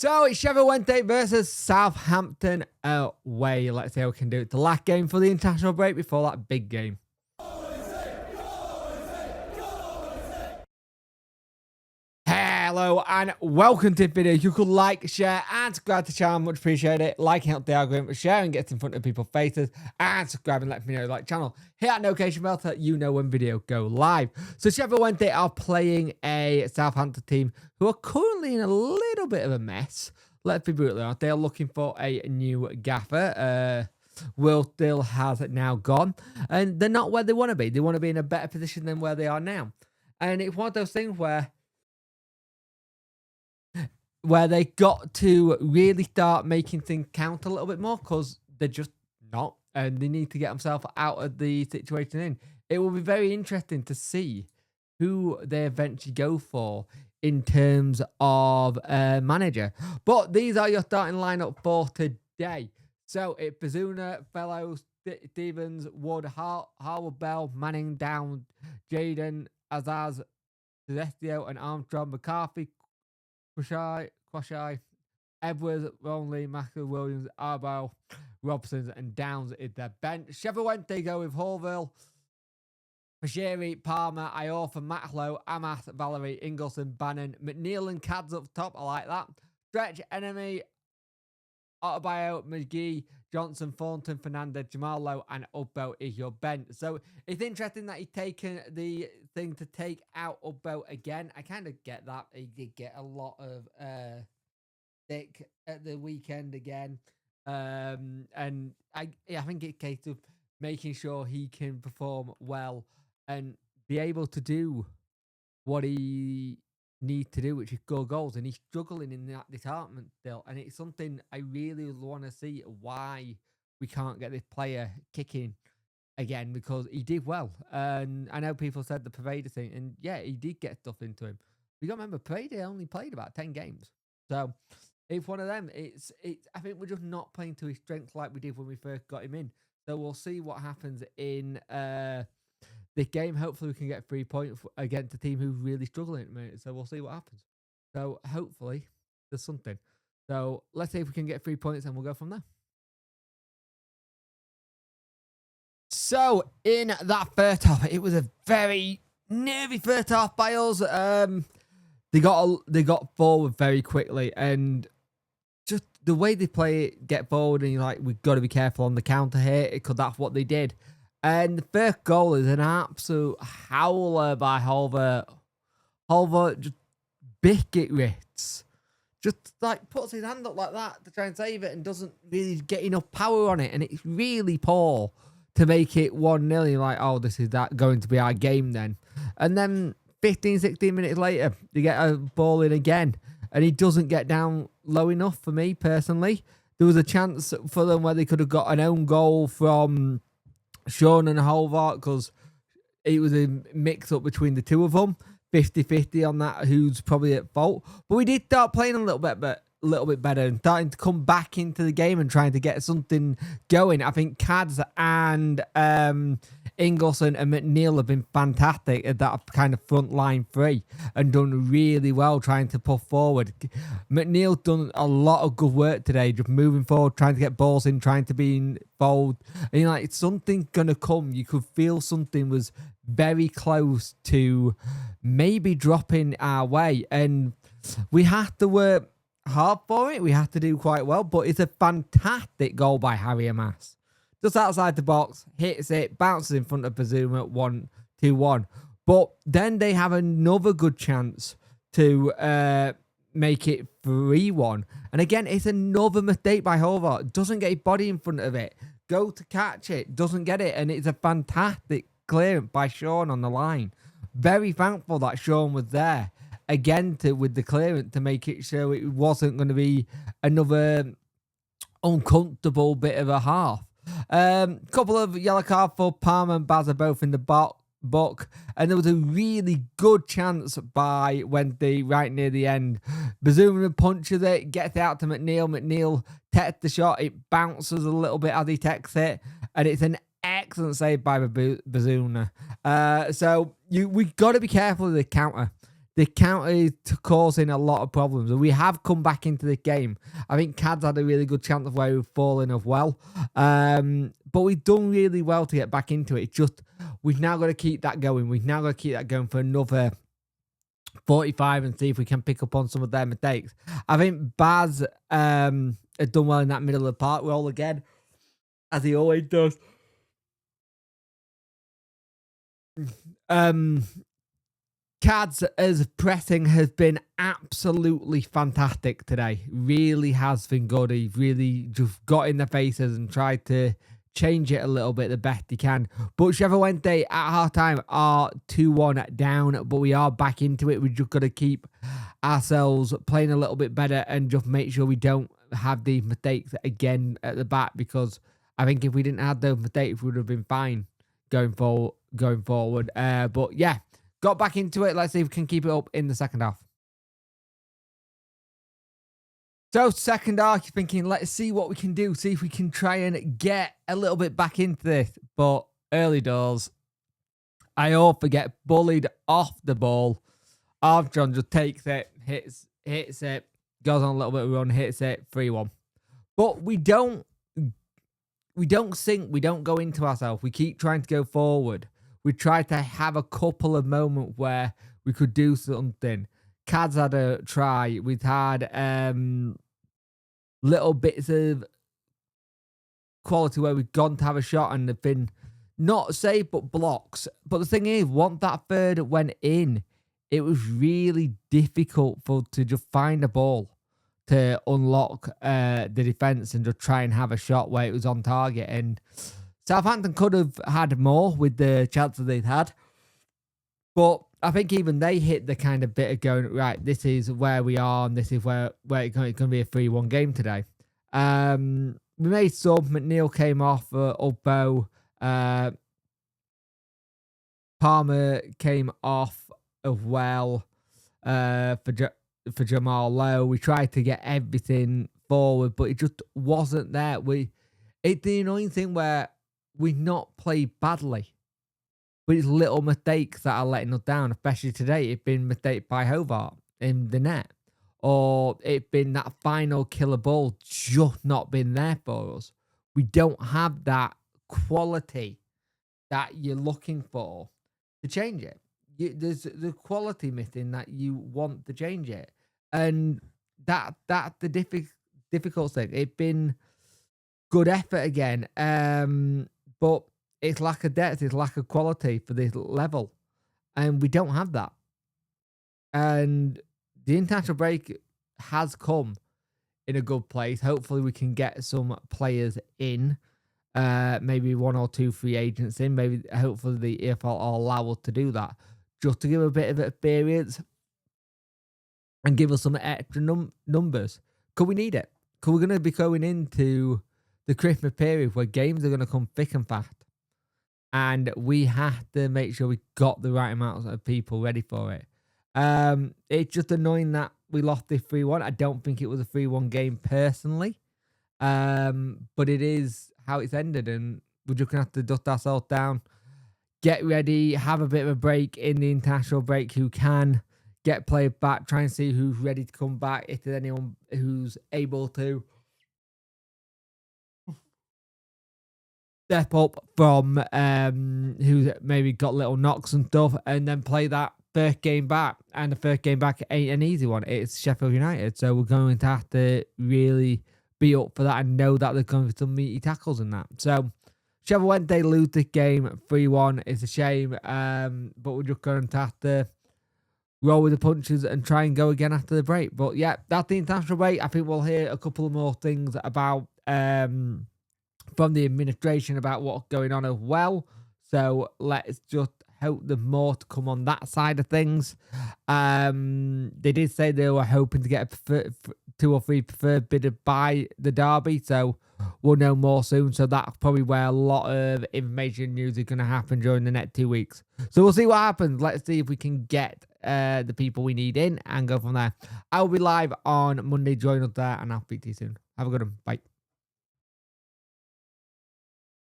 So it's Sheffield Wednesday versus Southampton away. Let's see how we can do it. The last game for the international break before that big game. Hello and welcome to the video. You could like, share and subscribe to the channel. Much appreciate it. Liking helps the algorithm, sharing gets in front of people's faces, and subscribing let me know you like the channel. Hit that notification bell so that you know when video go live. So Sheffield Wednesday are playing a Southampton team who are currently in a little bit of a mess. Let's be brutally honest. They are looking for a new gaffer. Will Dill has now gone, and they're not where they want to be. They want to be in a better position than where they are now. And it's one of those things where they got to really start making things count a little bit more, because they're just not, and they need to get themselves out of the situation in. It will be very interesting to see who they eventually go for in terms of manager. But these are your starting lineup for today. So it's Bazuna, Fellows, Stevens, Wood, Harwood, Bell, Manning, Down, Jaden, Azaz, Celestio, and Armstrong, McCarthy, Quashai, Edwards, Ronley, Macker, Williams, Arbile, Robson, and Downs is their bench. Sheffield Wednesday go with Hallville, Bashiri, Palmer, Iorfa, Matlow, Amas, Valerie, Ingleson, Bannon, McNeil, and Cads up top. I like that. Stretch, Enemy, Autobio, McGee, Johnson, Thornton, Fernandez, Jamal Lowe, and Ubbo is your bench. So it's interesting that he's taken the thing to take out Ubbo again. I kind of get that. He did get a lot of stick at the weekend again. And I think it's a case of making sure he can perform well and be able to do what he needs to do, which is score goals, and he's struggling in that department still, and it's something I really want to see why we can't get this player kicking again, because he did well. And I know people said the Parade thing, and yeah, he did get stuff into him. You got to remember, Parade only played about 10 games, so it's one of them. It's I think we're just not playing to his strength like we did when we first got him in. So we'll see what happens in this game. Hopefully we can get 3 points against a team who's really struggling at the minute. So we'll see what happens. So hopefully there's something. So let's see if we can get 3 points and we'll go from there. So in that first half, it was a very nervy first half by us. They got forward very quickly, and just the way they play it, get forward, and you're like, we've got to be careful on the counter here, because that's what they did. And the first goal is an absolute howler by Holver. Holver just biscuit wrists. Just like puts his hand up like that to try and save it and doesn't really get enough power on it. And it's really poor to make it 1-0. You're like, oh, this is going to be our game then. And then 15, 16 minutes later, they get a ball in again. And he doesn't get down low enough for me personally. There was a chance for them where they could have got an own goal from Sean and Holvart, because it was a mix-up between the two of them, 50-50 on that, who's probably at fault. But we did start playing a little bit better and starting to come back into the game and trying to get something going. I think Cads and Ingleson and McNeil have been fantastic at that kind of front line three and done really well trying to push forward. McNeil's done a lot of good work today, just moving forward, trying to get balls in, trying to be involved. And you're like, something's going to come. You could feel something was very close to maybe dropping our way. And we have to work hard for it. We have to do quite well. But it's a fantastic goal by Harry Amas. Just outside the box, hits it, bounces in front of Bazuma, 1-2-1. But then they have another good chance to make it 3-1. And again, it's another mistake by Horvath. Doesn't get his body in front of it. Go to catch it, doesn't get it. And it's a fantastic clearance by Sean on the line. Very thankful that Sean was there again with the clearance to make it sure it wasn't going to be another uncomfortable bit of a half. Couple of yellow cards for Palmer and Baz are both in the book, and there was a really good chance by Wednesday right near the end. Bazuma punches it, gets it out to McNeil. McNeil takes the shot, it bounces a little bit as he takes it, and it's an excellent save by Bazuma. So we've got to be careful of the counter. the counter is causing a lot of problems. And we have come back into the game. I think Cad's had a really good chance of where we've fallen as well. But we've done really well to get back into it. It's just, we've now got to keep that going. We've now got to keep that going for another 45 and see if we can pick up on some of their mistakes. I think Baz had done well in that middle of the park roll again, as he always does. Cad's as pressing has been absolutely fantastic today. Really has been good. He really just got in the faces and tried to change it a little bit the best he can. But Sheffield Wednesday at half-time are 2-1 down, but we are back into it. We've just got to keep ourselves playing a little bit better and just make sure we don't have these mistakes again at the back, because I think if we didn't have those mistakes, we would have been fine going forward. But yeah, got back into it. Let's see if we can keep it up in the second half. So, second half, you're thinking, let's see what we can do. See if we can try and get a little bit back into this. But early doors, Iorfa get bullied off the ball. Armstrong just takes it, hits it, goes on a little bit of a run, hits it, 3-1. But we don't sink. We don't go into ourselves. We keep trying to go forward. We try to have a couple of moments where we could do something. Cad's had a try. We've had little bits of quality where we've gone to have a shot and they've been not saved but blocks. But the thing is, once that third went in, it was really difficult to just find a ball to unlock the defence and just try and have a shot where it was on target. And Southampton could have had more with the chances they'd had. But I think even they hit the kind of bit of going, right, this is where we are and this is where it's going to be a 3-1 game today. We made sub. McNeil came off, Ubbo. Palmer came off as well for Jamal Lowe. We tried to get everything forward, but it just wasn't there. It's the annoying thing where we not played badly, but it's little mistakes that are letting us down, especially today. It's been mistake by Hobart in the net, or it's been that final killer ball just not been there for us. We don't have that quality that you're looking for to change it. There's the quality missing that you want to change it. And that's the difficult thing. It's been good effort again, but it's lack of depth, it's lack of quality for this level. And we don't have that. And the international break has come in a good place. Hopefully we can get some players in. Maybe 1 or 2 free agents in. Maybe hopefully the EFL will allow us to do that. Just to give a bit of experience and give us some extra numbers. Because we need it. Because we're going to be going into the Christmas period where games are going to come thick and fast. And we have to make sure we got the right amount of people ready for it. It's just annoying that we lost this 3-1. I don't think it was a 3-1 game personally. But it is how it's ended. And we're just going to have to dust ourselves down. Get ready. Have a bit of a break in the international break who can. Get players back. Try and see who's ready to come back. If there's anyone who's able to step up from who's maybe got little knocks and stuff, and then play that first game back. And the first game back ain't an easy one. It's Sheffield United, so we're going to have to really be up for that and know that there's going to be some meaty tackles in that. So Sheffield Wednesday lose this game 3-1. It's a shame, but we're just going to have to roll with the punches and try and go again after the break. But yeah, that's the international break. I think we'll hear a couple more things about from the administration about what's going on as well. So let's just hope there's more to come on that side of things. They did say they were hoping to get a 2 or 3 preferred bidder by the derby, so we'll know more soon. So that's probably where a lot of information news is going to happen during the next 2 weeks. So we'll see what happens. Let's see if we can get the people we need in and go from there. I'll be live on Monday. Join us there, and I'll speak to you soon. Have a good one. Bye.